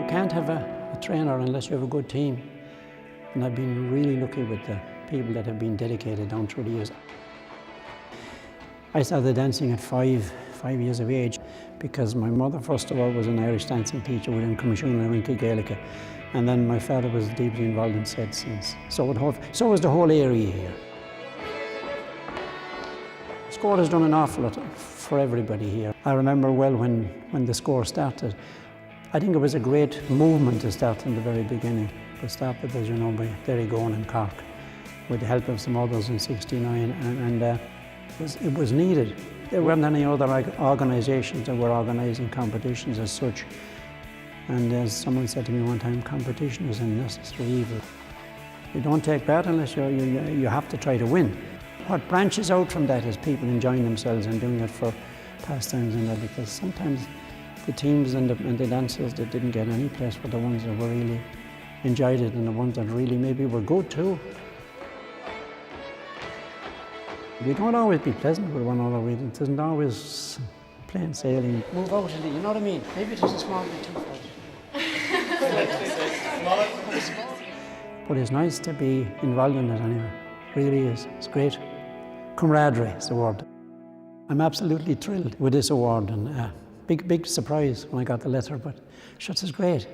can't have a trainer unless you have a good team. And I've been really lucky with the people that have been dedicated down through the years. I started dancing at five years of age because my mother, first of all, was an Irish dancing teacher within Commission and Winky Gaelica. And then my father was deeply involved in Sedson. So was the whole area here. Sport has done an awful lot for everybody here. I remember well when the score started. I think it was a great movement to start in the very beginning. It started, as you know, by Derry Gowan in Cork with the help of some others in '69, and it was needed. There weren't any other organisations that were organising competitions as such. And as someone said to me one time, competition is a necessary evil. You don't take part unless you have to try to win. What branches out from that is people enjoying themselves and doing it for pastimes and that, because sometimes the teams and the dancers that didn't get any place were the ones that were really enjoyed it and the ones that really maybe were good too. We don't always be pleasant with one another. It isn't always plain sailing. Move out a little, you know what I mean? Maybe just a small bit too far. But it's nice to be involved in it anyway. It really is. It's great. Camaraderie is the word. I'm absolutely thrilled with this award, and big surprise when I got the letter, but sure, it's great.